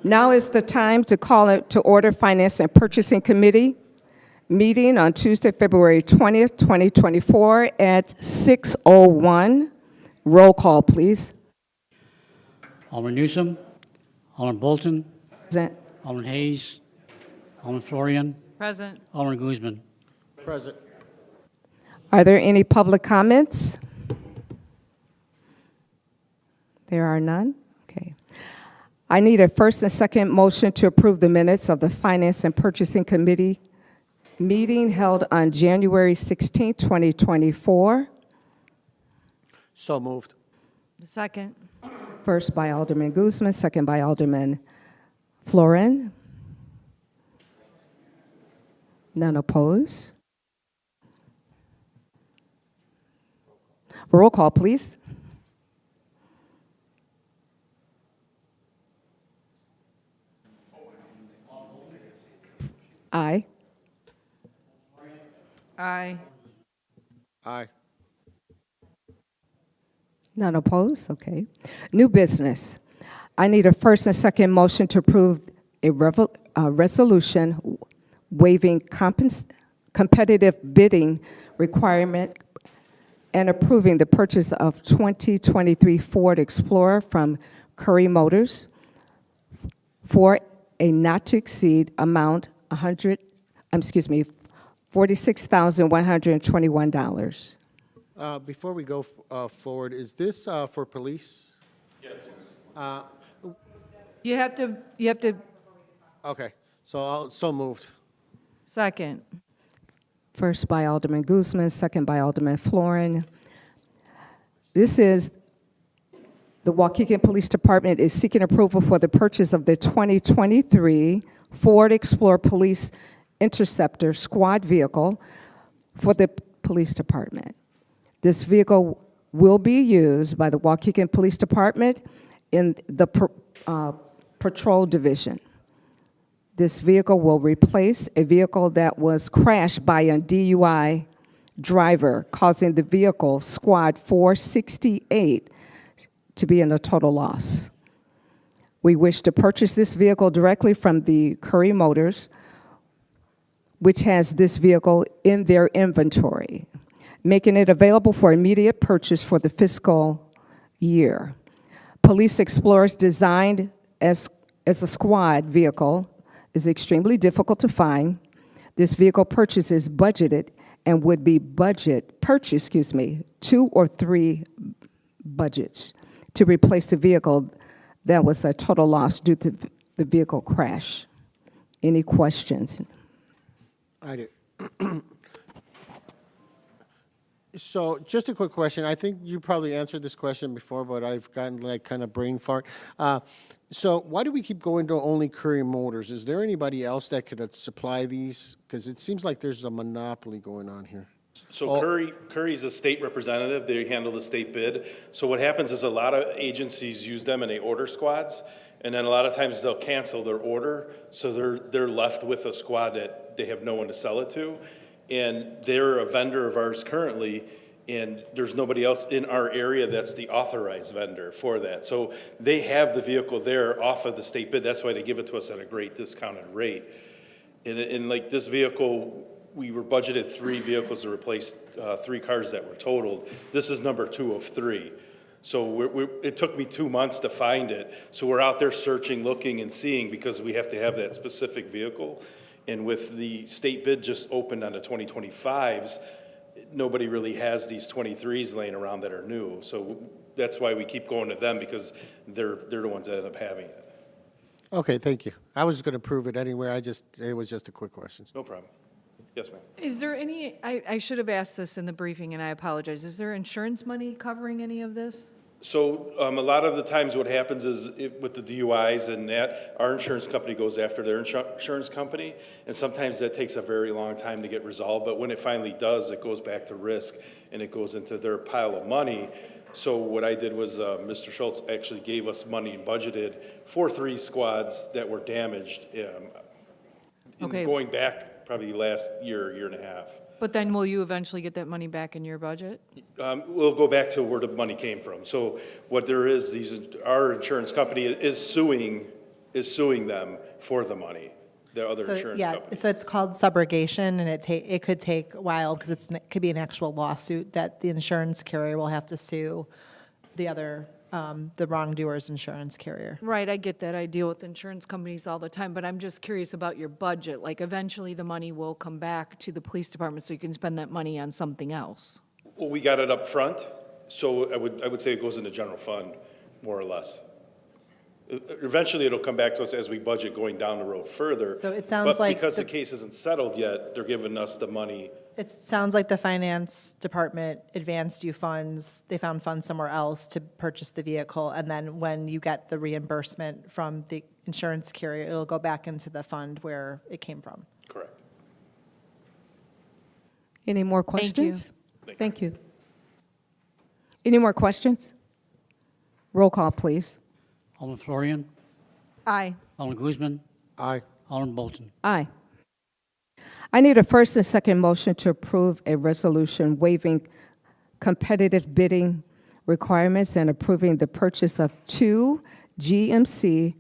Now is the time to call it to order Finance and Purchasing Committee meeting on Tuesday, February 20th, 2024 at 6:01. Roll call, please. Alderman Newsom, Alderman Bolton, Present. Alderman Hayes, Alderman Florian, Present. Alderman Guzman. Present. Are there any public comments? There are none? Okay. I need a first and second motion to approve the minutes of the Finance and Purchasing Committee meeting held on January 16, 2024. So moved. Second. First by Alderman Guzman, second by Alderman Florin. None opposed. Roll call, please. Aye. Aye. Aye. None opposed? Okay. New business. I need a first and second motion to approve a resolution waiving competitive bidding requirement and approving the purchase of 2023 Ford Explorer from Curry Motors for a not to exceed amount $46,121. Before we go forward, is this for police? Yes. You have to, Okay, so moved. second. First by Alderman Guzman, second by Alderman Florin. This is the Waukegan Police Department is seeking approval for the purchase of the 2023 Ford Explorer Police Interceptor Squad vehicle for the police department. This vehicle will be used by the Waukegan Police Department in the patrol division. This vehicle will replace a vehicle that was crashed by a DUI driver, causing the vehicle Squad 468 to be in a total loss. We wish to purchase this vehicle directly from the Curry Motors, which has this vehicle in their inventory, making it available for immediate purchase for the fiscal year. Police Explorers designed as a squad vehicle is extremely difficult to find. This vehicle purchase is budgeted and would be purchase 2 or 3 budgets to replace the vehicle that was a total loss due to the vehicle crash. Any questions? I do. So just a quick question. I think you probably answered this question before, but I've gotten like kind of brain fart. So why do we keep going to only Curry Motors? Is there anybody else that could supply these? Because it seems like there's a monopoly going on here. So Curry's a state representative. They handle the state bid. So what happens is a lot of agencies use them and they order squads. And then a lot of times they'll cancel their order. So they're left with a squad that they have no one to sell it to. And they're a vendor of ours currently, and there's nobody else in our area that's the authorized vendor for that. So they have the vehicle there off of the state bid. That's why they give it to us at a great discounted rate. And like this vehicle, we were budgeted 3 vehicles to replace 3 cars that were totaled. This is number 2 of 3. So it took me 2 months to find it. So we're out there searching, looking, and seeing because we have to have that specific vehicle. And with the state bid just opened on the 2025s, nobody really has these 23s laying around that are new. So that's why we keep going to them because they're the ones that end up having it. Okay, thank you. I was going to prove it anyway. It was just a quick question. No problem. Yes, ma'am. Is there any, I should have asked this in the briefing, and I apologize. Is there insurance money covering any of this? So a lot of the times what happens is with the DUIs and that, our insurance company goes after their insurance company, and sometimes that takes a very long time to get resolved, but when it finally does, it goes back to risk, and it goes into their pile of money. So what I did was Mr. Schultz actually gave us money and budgeted for 3 squads that were damaged going back probably last year and a half. But then will you eventually get that money back in your budget? We'll go back to where the money came from. So what there is, our insurance company is suing is suing them for the money, the other insurance Yeah, company. so it's called subrogation, and it could take a while, because it could be an actual lawsuit that the insurance carrier will have to sue the other, the wrongdoer's insurance carrier. Right, I get that. I deal with insurance companies all the time, but I'm just curious about your budget. Like, eventually, the money will come back to the police department, so you can spend that money on something else. Well, we got it up front, so I would say it goes in the general fund, more or less. Eventually, it'll come back to us as we budget going down the road further. So it sounds like But because the- the case isn't settled yet, they're giving us the money. It sounds like the finance department advanced you funds, they found funds somewhere else to purchase the vehicle, and then when you get the reimbursement from the insurance carrier, it'll go back into the fund where it came from. Correct. Any more Thank you. questions? Thank you. Any more questions? Roll call, please. Alderman Florian, Aye. Alderman Guzman, Aye. Alderman Bolton. Aye. I need a first and second motion to approve a resolution waiving competitive bidding requirements and approving the purchase of 2 GMC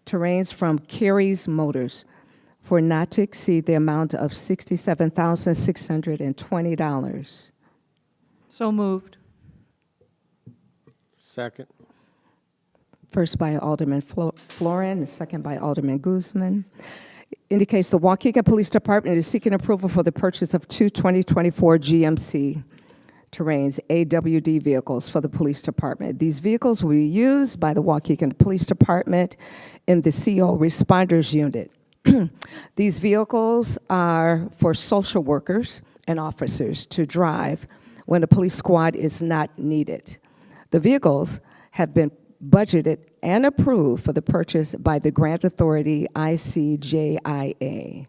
Terrains from Carey's Motors for not to exceed the amount of $67,620. So moved. Second. First by Alderman Florin, and second by Alderman Guzman. Indicates the Waukegan Police Department is seeking approval for the purchase of 2 2024 GMC Terrains AWD vehicles for the police department. These vehicles will be used by the Waukegan Police Department in the CO Responders Unit. These vehicles are for social workers and officers to drive when a police squad is not needed. The vehicles have been budgeted and approved for the purchase by the grant authority ICJIA.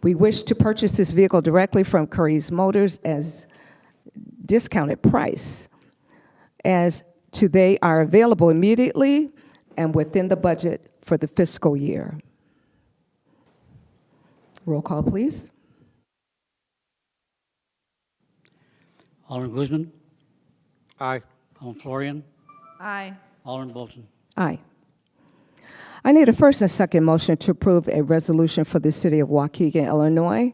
We wish to purchase this vehicle directly from Curry's Motors as discounted price, as to they are available immediately and within the budget for the fiscal year. Roll call, please. Alderman Guzman, Aye. Alderman Florian, Aye. Alderman Bolton. Aye. I need a first and second motion to approve a resolution for the city of Waukegan, Illinois,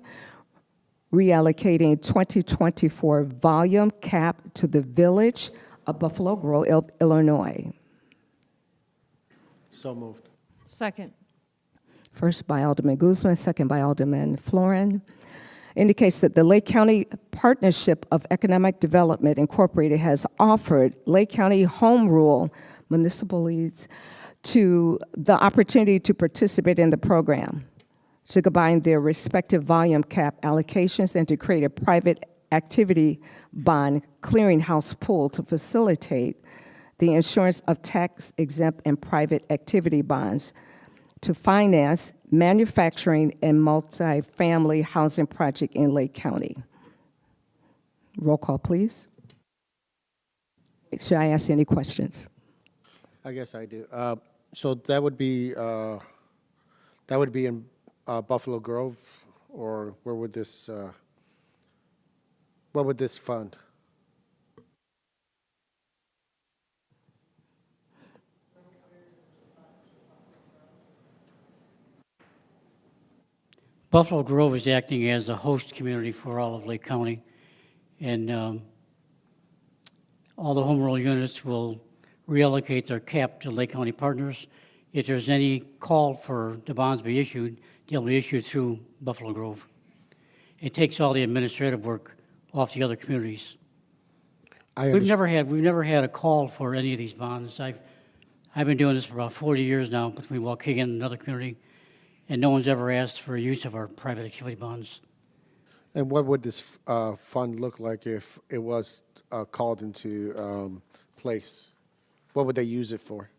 reallocating 2024 volume cap to the village of Buffalo Grove, Illinois. So moved. Second. First by Alderman Guzman, second by Alderman Florin. Indicates that the Lake County Partnership of Economic Development Incorporated has offered Lake County Home Rule municipalities to the opportunity to participate in the program, to combine their respective volume cap allocations and to create a private activity bond clearinghouse pool to facilitate the insurance of tax-exempt and private activity bonds to finance manufacturing and multifamily housing project in Lake County. Roll call, please. Should I ask any questions? I guess I do. So that would be in Buffalo Grove, or where would this, what would this fund? Buffalo Grove is acting as a host community for all of Lake County, and all the home rule units will reallocate their cap to Lake County partners. If there's any call for the bonds be issued, they'll be issued through Buffalo Grove. It takes all the administrative work off the other communities. We've never had a call for any of these bonds. I've been doing this for about 40 years now between Waukegan and another community, and no one's ever asked for use of our private activity bonds. And what would this fund look like if it was called into place? What would they use it for?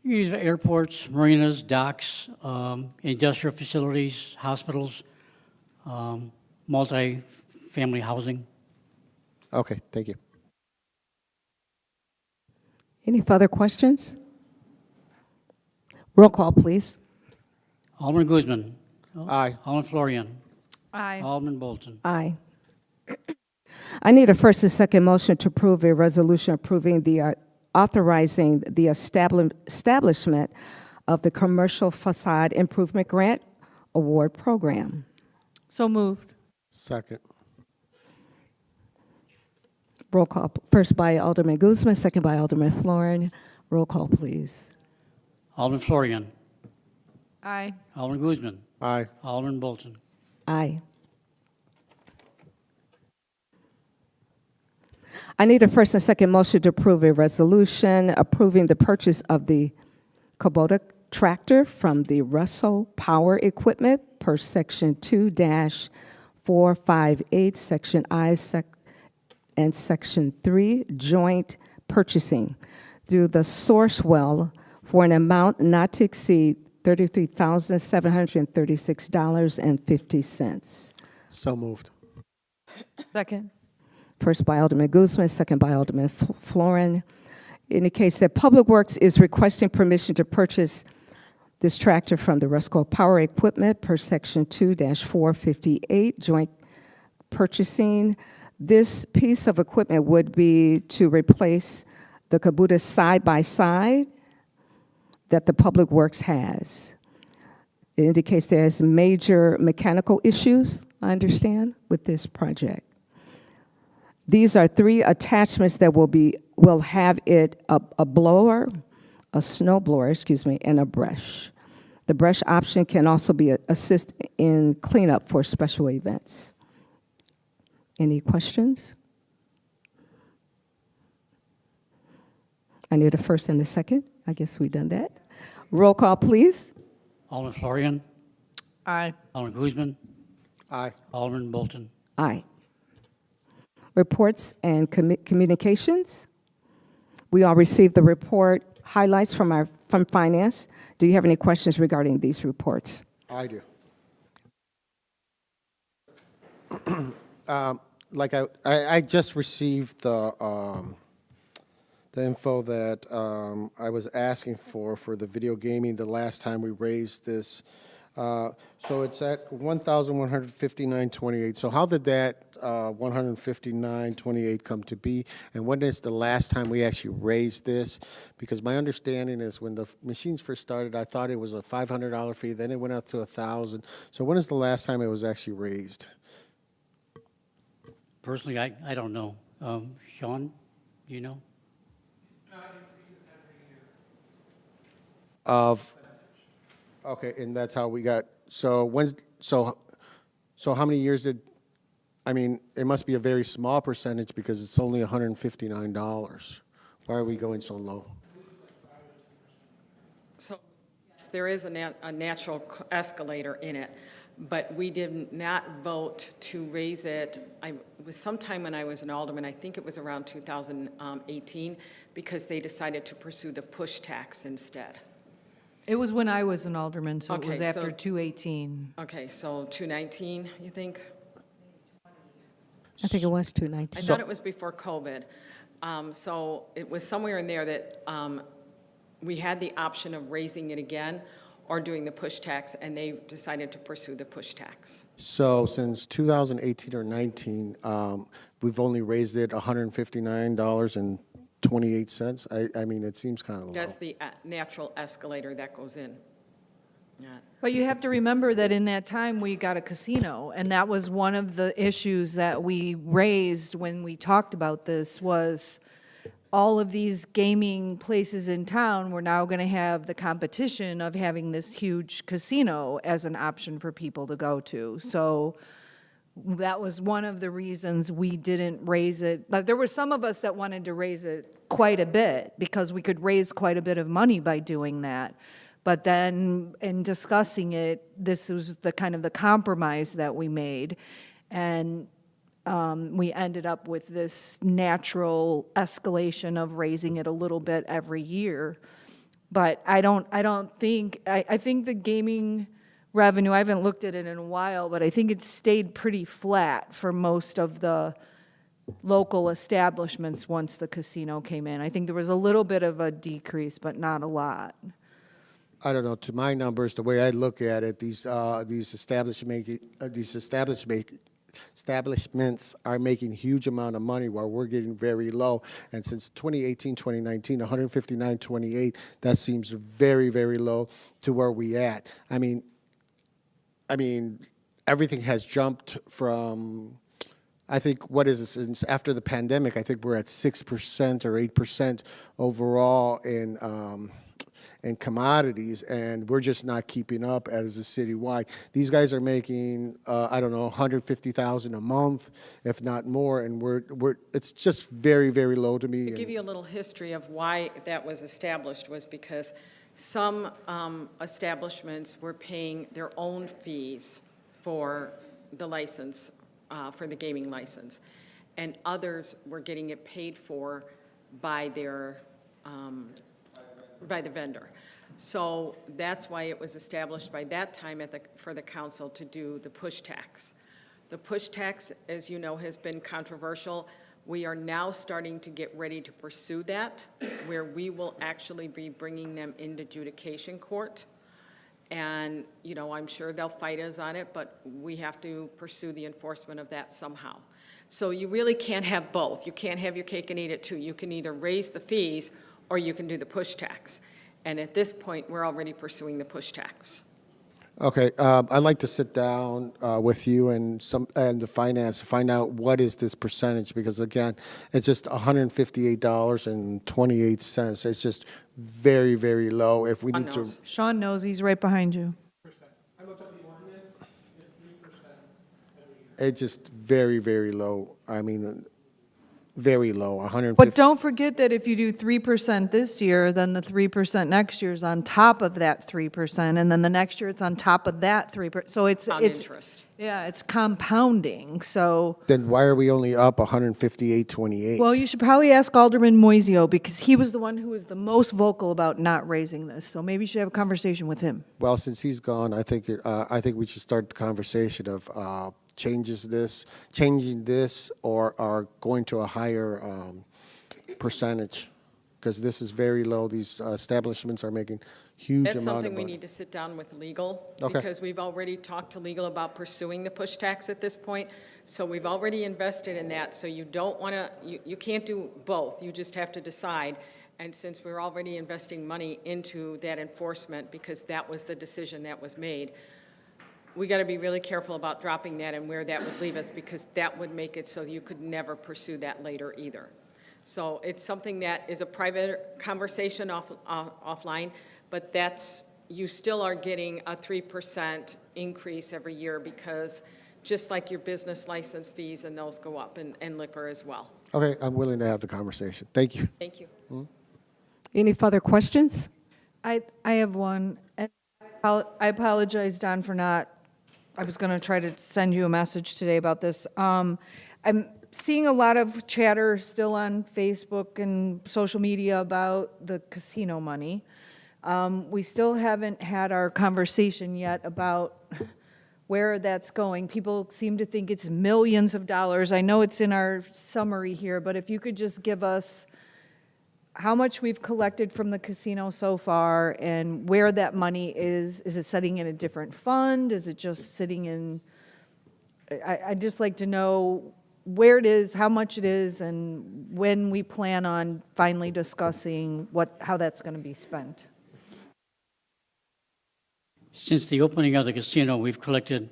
You use airports, marinas, docks, industrial facilities, hospitals, multi-family housing. Okay, thank you. Any further questions? Roll call, please. Alderman Guzman. Aye. Alderman Florian. Aye. Alderman Bolton. Aye. I need a first and second motion to approve a resolution approving the authorizing the establishment of the Commercial Facade Improvement Grant Award Program. So moved. Second. Roll call, first by Alderman Guzman, second by Alderman Florin. Roll call, please. Alderman Florian. Aye. Alderman Guzman. Aye. Alderman Bolton. Aye. I need a first and second motion to approve a resolution approving the purchase of the Kubota tractor from the Russell Power Equipment per Section 2-458, Section I, and Section 3, joint purchasing through the Sourcewell for an amount not to exceed $33,736.50. So moved. Second. First by Alderman Guzman, second by Alderman Florin. Indicates that Public Works is requesting permission to purchase this tractor from the Russell Power Equipment per Section 2-458, joint purchasing. This piece of equipment would be to replace the Kubota side-by-side that the Public Works has. It indicates there's major mechanical issues, I understand, with this project. These are 3 attachments that will have it a blower, a snow blower, and a brush. The brush option can also be assist in cleanup for special events. Any questions? I need a first and a second. I guess we've done that. Roll call, please. Alderman Florian. Aye. Alderman Guzman. Aye. Alderman Bolton. Aye. Reports and communications. We all received the report highlights from finance. Do you have any questions regarding these reports? I do. I just received the info that I was asking for the video gaming the last time we raised this. So it's at 1,159.28. So how did that 159.28 come to be? And when is the last time we actually raised this? Because my understanding is when the machines first started, I thought it was a $500 fee. Then it went up to $1,000. So when is the last time it was actually raised? Personally, I don't know. Sean, do you know? Okay, and that's how we got, so how many years it must be a very small percentage because it's only $159. Why are we going so low? So, yes, there is a natural escalator in it, but we did not vote to raise it. It was sometime when I was an alderman, I think it was around 2018, because they decided to pursue the push tax instead. It was when I was an alderman, so it was Okay, after so- 218. Okay, so 219, you think? I think it was I 219. thought it was before COVID. So it was somewhere in there that we had the option of raising it again or doing the push tax, and they decided to pursue the push tax. So since 2018 or 19, we've only raised it $159.28. I mean, it seems kind of low. That's the natural escalator that goes in. Yeah. But you have to remember that in that time, we got a casino, and that was one of the issues that we raised when we talked about this, was all of these gaming places in town were now going to have the competition of having this huge casino as an option for people to go to. So that was one of the reasons we didn't raise it. But there were some of us that wanted to raise it quite a bit because we could raise quite a bit of money by doing that. But then in discussing it, this was the kind of the compromise that we made. And we ended up with this natural escalation of raising it a little bit every year. But I think the gaming revenue, I haven't looked at it in a while, but I think it stayed pretty flat for most of the local establishments once the casino came in. I think there was a little bit of a decrease, but not a lot. I don't know, to my numbers, the way I look at it, these establishments establishments are making huge amount of money while we're getting very low. And since 2018, 2019, 159.28, that seems very, very low to where we at. I mean, everything has jumped from, I think, what is it, since after the pandemic, I think we're at 6% or 8% overall in commodities, and we're just not keeping up as a citywide. These guys are making, I don't know, 150,000 a month, if not more, and it's just very, very low to me. To give you a little history of why that was established was because some establishments were paying their own fees for the license, for the gaming license, and others were getting it paid for by their, by the vendor. So that's why it was established by that time for the council to do the push tax. The push tax, as you know, has been controversial. We are now starting to get ready to pursue that, where we will actually be bringing them into adjudication court. And, you know, I'm sure they'll fight us on it, but we have to pursue the enforcement of that somehow. So you really can't have both. You can't have your cake and eat it too. You can either raise the fees or you can do the push tax. And at this point, we're already pursuing the push tax. Okay, I'd like to sit down with you and the finance to find out what is this percentage, because again, it's just $158.28. It's just very, very low. If we need to, Sean knows, he's right behind you. it's just very, very low. I mean, very low, 150. But don't forget that if you do 3% this year, then the 3% next year is on top of that 3%, and then the next year it's on top of that 3%. So it's On interest. yeah, it's compounding. So Then why are we only up 158.28? well, you should probably ask Alderman Moiseo, because he was the one who was the most vocal about not raising this. So maybe you should have a conversation with him. Well, since he's gone, I think we should start the conversation of changing this, or going to a higher percentage, because this is very low. These establishments are making huge That's amount of something we money. need to sit down with legal, Okay. because we've already talked to legal about pursuing the push tax at this point. So we've already invested in that, so you don't want to, you can't do both. You just have to decide. And since we're already investing money into that enforcement, because that was the decision that was made, we got to be really careful about dropping that and where that would leave us, because that would make it so you could never pursue that later either. So it's something that is a private conversation offline, but you still are getting a 3% increase every year, because just like your business license fees and those go up, and liquor as well. Okay, I'm willing to have the conversation. Thank you. Thank you. Any further questions? I have one. And I apologize, Don, for not, I was going to try to send you a message today about this. I'm seeing a lot of chatter still on Facebook and social media about the casino money. We still haven't had our conversation yet about where that's going. People seem to think it's millions of dollars. I know it's in our summary here, but if you could just give us how much we've collected from the casino so far, and where that money is. Is it sitting in a different fund? Is it just sitting in, I'd just like to know where it is, how much it is, and when we plan on finally discussing how that's going to be spent. Since the opening of the casino, we've collected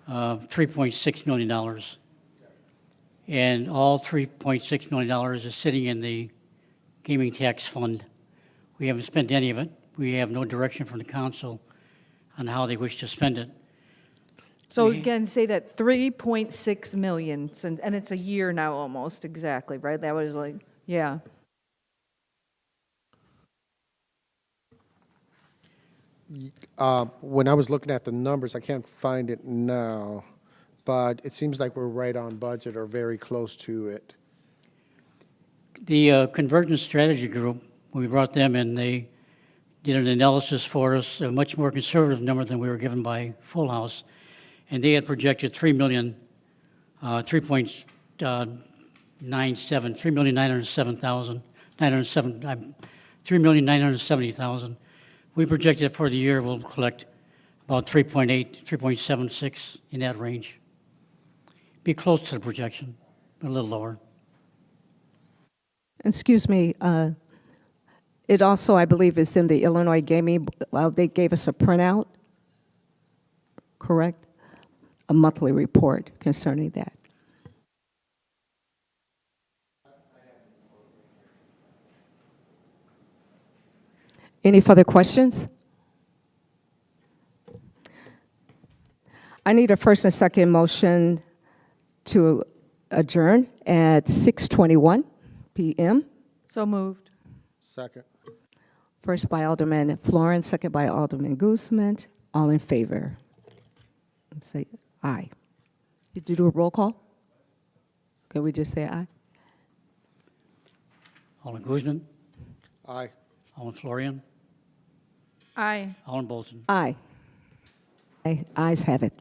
$3.6 million. And all $3.6 million is sitting in the gaming tax fund. We haven't spent any of it. We have no direction from the council on how they wish to spend it. So again, say that 3.6 million, and it's a year now almost, exactly, right? That was like, yeah. When I was looking at the numbers, I can't find it now, but it seems like we're right on budget or very close to it. The Convergence Strategy Group, we brought them in, they did an analysis for us, a much more conservative number than we were given by Full House, and they had projected $3,970,000. We projected for the year we'll collect about 3.8, 3.76 in that range. Be close to the projection, a little lower. Excuse me, it also, I believe, is in the Illinois Gaming, they gave us a printout, correct? A monthly report concerning that. Any further questions? I need a first and second motion to adjourn at 6:21 p.m. So moved. Second. First by Alderman Florence, second by Alderman Guzman. All in favor? Say aye. Did you do a roll call? Can we just say aye? Alderman Guzman, Aye. Alderman Florian, Aye. Alderman Bolton. Aye. Ayes have it.